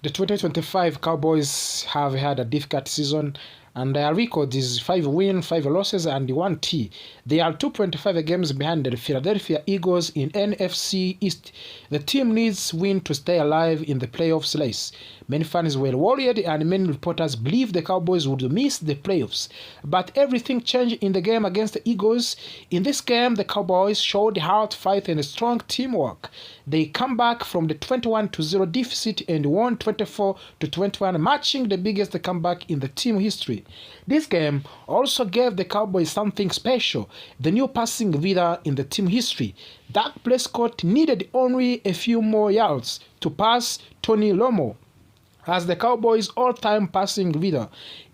The 2025 Cowboys have had a difficult season, and their record is 5 wins, 5 losses, and 1 T. They are 2.5 games behind the Philadelphia Eagles in NFC East. The team needs win to stay alive in the playoffs race. Many fans were worried, and many reporters believed the Cowboys would miss the playoffs. But everything changed in the game against the Eagles. In this game, the Cowboys showed hard fight and strong teamwork. They come back from the 21-0 deficit and won 24-21, matching the biggest comeback in the team history. This game also gave the Cowboys something special, the new passing leader in the team history. Dak Prescott needed only a few more yards to pass Tony Romo as the Cowboys' all-time passing leader.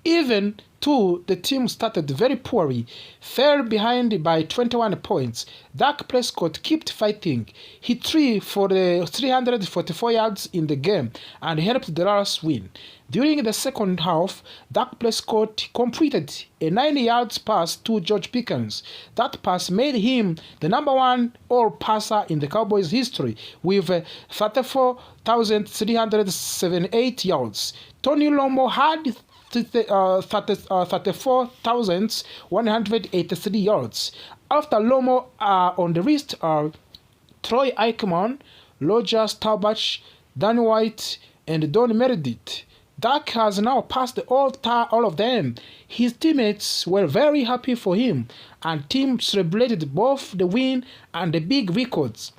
Even though the team started very poorly, fell behind by 21 points, Dak Prescott kept fighting. He threw for the 344 yards in the game and helped the Dallas win. During the second half, Dak Prescott completed a 90-yard pass to George Pickens. That pass made him the #1 all-passer in the Cowboys' history with 34,378 yards. Tony Romo had 34,183 yards. After Romo on the list are Troy Aikman, Roger Staubach, Dan White, and Don Meredith. Dak has now passed all of them. His teammates were very happy for him, and team celebrated both the win and the big records.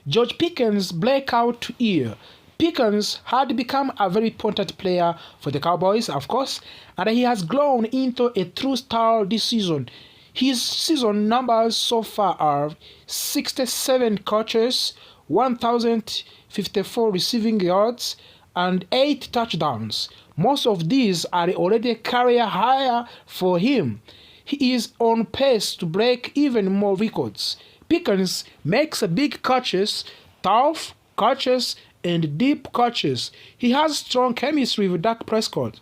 George Pickens' breakout year. Pickens had become a very important player for the Cowboys, of course, and he has grown into a true star this season. His season numbers so far are 67 catches, 1,054 receiving yards, and 8 touchdowns. Most of these are already career high for him. He is on pace to break even more records. Pickens makes big catches, tough catches, and deep catches. He has strong chemistry with Dak Prescott,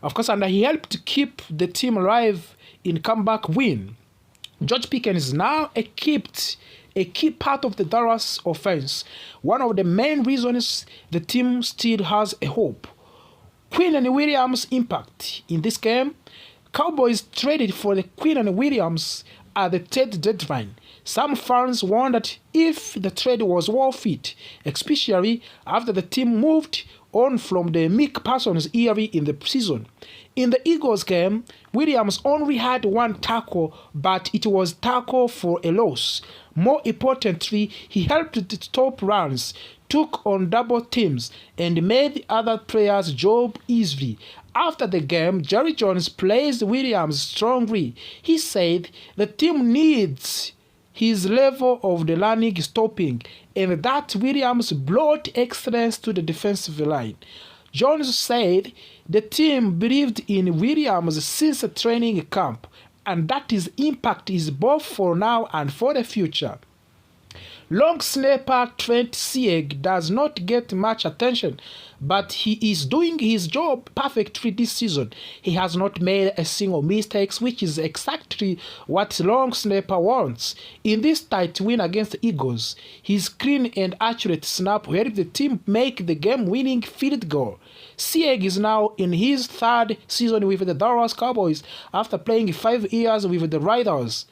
of course, and he helped keep the team alive in comeback win. George Pickens is now a key part of the Dallas offense, one of the main reasons the team still has a hope. Quinn and Williams' impact in this game. Cowboys traded for the Quinn and Williams at the trade deadline. Some fans wondered if the trade was worth it, especially after the team moved on from the Mick Parsons era in the season. In the Eagles game, Williams only had 1 tackle, but it was tackle for a loss. More importantly, he helped to stop runs, took on double teams, and made other players' job easy. After the game, Jerry Jones praised Williams strongly. He said the team needs his level of the running stopping, and that Williams brought excellence to the defensive line. Jones said the team believed in Williams since the training camp, and that his impact is both for now and for the future. Long snapper Trent Sieg does not get much attention, but he is doing his job perfectly this season. He has not made a single mistake, which is exactly what long snapper wants. In this tight win against the Eagles, his clean and accurate snap helped the team make the game-winning field goal. Sieg is now in his 3rd season with the Dallas Cowboys after playing 5 years with the Raiders.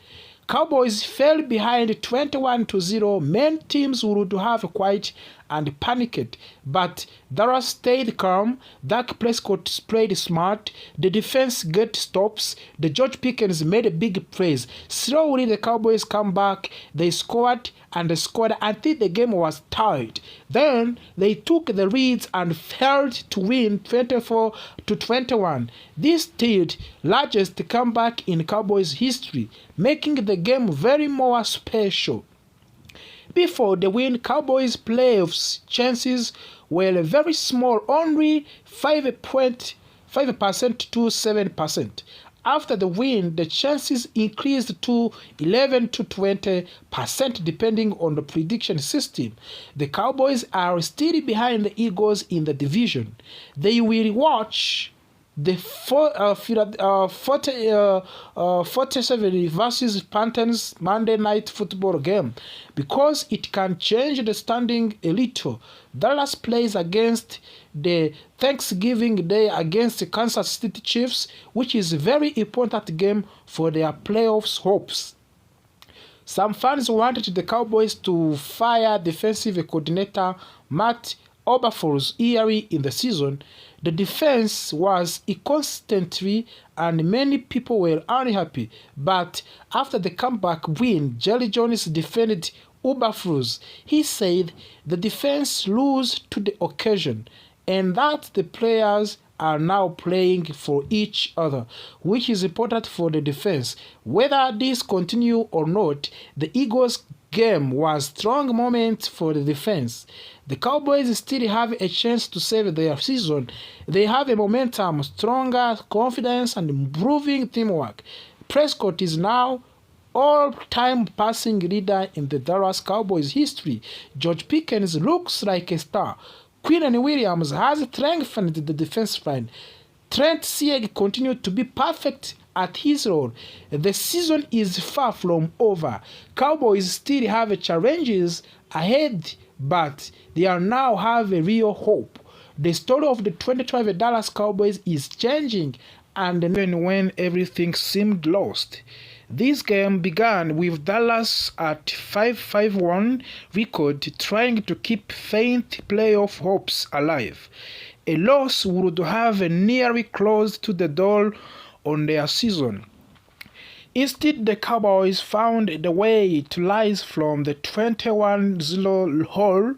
Cowboys fell behind 21-0. Many teams would have quit and panicked, but Dallas stayed calm. Dak Prescott played smart. The defense got stops. The George Pickens made big plays. Slowly, the Cowboys come back. They scored and they scored until the game was tied. Then they took the leads and failed to win 24-21. This third largest comeback in Cowboys history, making the game very more special. Before the win, Cowboys' playoffs chances were very small, only 5% to 7%. After the win, the chances increased to 11 to 20% depending on the prediction system. The Cowboys are still behind the Eagles in the division. They will watch the 47 versus Panthers Monday Night Football game because it can change the standing a little. Dallas plays against the Thanksgiving Day against the Kansas City Chiefs, which is a very important game for their playoffs hopes. Some fans wanted the Cowboys to fire defensive coordinator Matt Eberflus early in the season. The defense was inconsistent and many people were unhappy, but after the comeback win, Jerry Jones defended Eberflus. He said the defense rose to the occasion and that the players are now playing for each other, which is important for the defense. Whether this continue or not, the Eagles game was a strong moment for the defense. The Cowboys still have a chance to save their season. They have a momentum, stronger confidence, and improving teamwork. Prescott is now all-time passing leader in the Dallas Cowboys history. George Pickens looks like a star. Quinn Williams has strengthened the defense line. Trent Sieg continued to be perfect at his role. The season is far from over. Cowboys still have challenges ahead, but they are now have a real hope. The story of the 2012 Dallas Cowboys is changing, and even when everything seemed lost. This game began with Dallas at 5-1 record, trying to keep faint playoff hopes alive. A loss would have nearly closed to the door on their season. Instead, the Cowboys found the way to rise from the 21-0 hole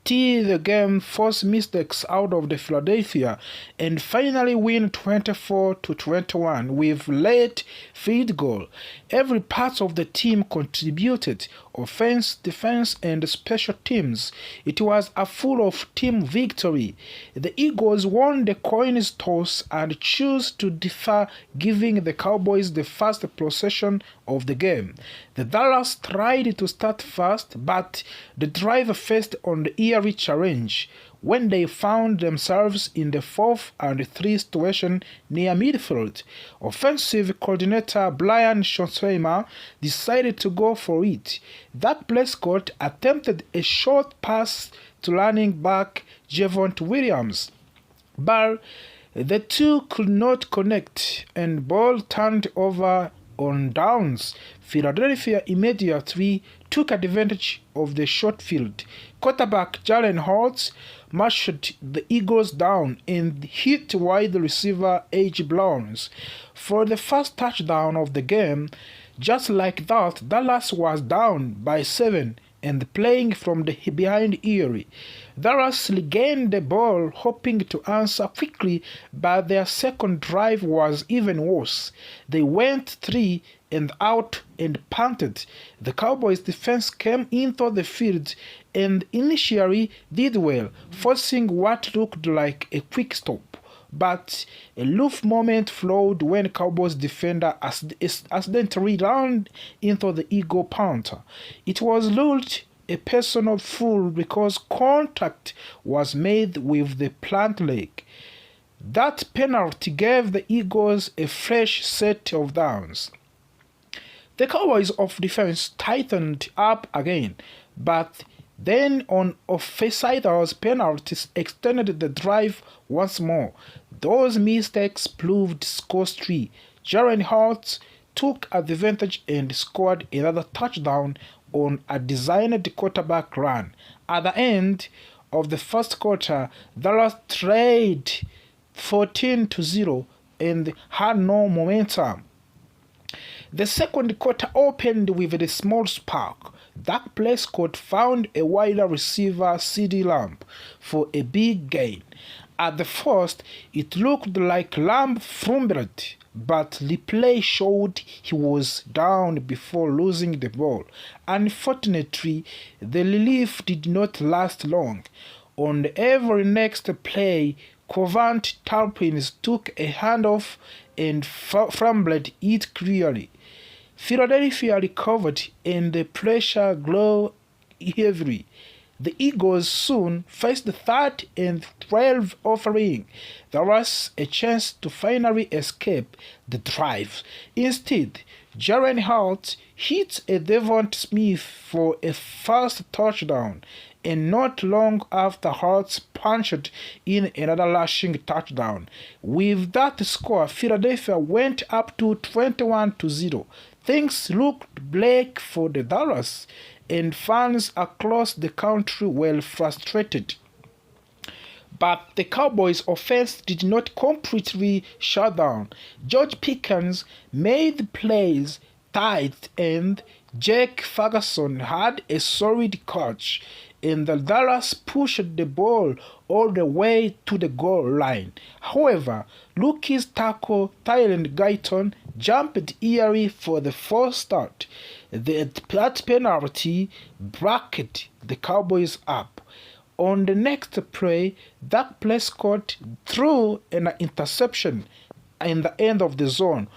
till the game forced mistakes out of the Philadelphia and finally win 24-21 with late field goal. Every part of the team contributed, offense, defense, and special teams. It was a full of team victory. The Eagles won the coin toss and chose to defer, giving the Cowboys the first possession of the game. The Dallas tried to start fast, but the drive faced on the eerie challenge when they found themselves in the 4th and 3 situation near midfield. Offensive coordinator Brian Schottenheimer decided to go for it. Dak Prescott attempted a short pass to running back Javonte Williams, but the two could not connect and ball turned over on downs. Philadelphia immediately took advantage of the short field. Quarterback Jalen Hurts marched the Eagles down and hit wide receiver A.J. Browns for the first touchdown of the game. Just like that, Dallas was down by 7 and playing from the behind early. Dallas regained the ball, hoping to answer quickly, but their second drive was even worse. They went 3 and out and punted. The Cowboys defense came into the field and initially did well, forcing what looked like a quick stop. But a loose moment flowed when Cowboys defender accidentally ran into the Eagle punter. It was ruled a personal foul because contact was made with the plant leg. That penalty gave the Eagles a fresh set of downs. The Cowboys of defense tightened up again, but then on offside penalties extended the drive once more. Those mistakes proved costly. Jalen Hurts took advantage and scored another touchdown on a designed quarterback run. At the end of the first quarter, Dallas trailed 14-0 and had no momentum. The second quarter opened with a small spark. Dak Prescott found a wide receiver CeeDee Lamb for a big gain. At the first, it looked like Lamb fumbled, but replay showed he was down before losing the ball. Unfortunately, the relief did not last long. On every next play, Covant Turpins took a handoff and fumbled it clearly. Philadelphia recovered and the pressure grew heavily. The Eagles soon faced the 3rd and 12, offering Dallas a chance to finally escape the drive. Instead, Jaren Hart hit a Devonta Smith for a first touchdown, and not long after Hart punched in another rushing touchdown. With that score, Philadelphia went up to 21-0. Things looked bleak for the Dallas, and fans across the country were frustrated. But the Cowboys' offense did not completely shut down. George Pickens made plays tight, and Jake Ferguson had a solid catch, and the Dallas pushed the ball all the way to the goal line. However, rookie tackle Tylen Guyton jumped early for the false start. That penalty bracket the Cowboys up. On the next play, Dak Prescott threw an interception in the end of the zone,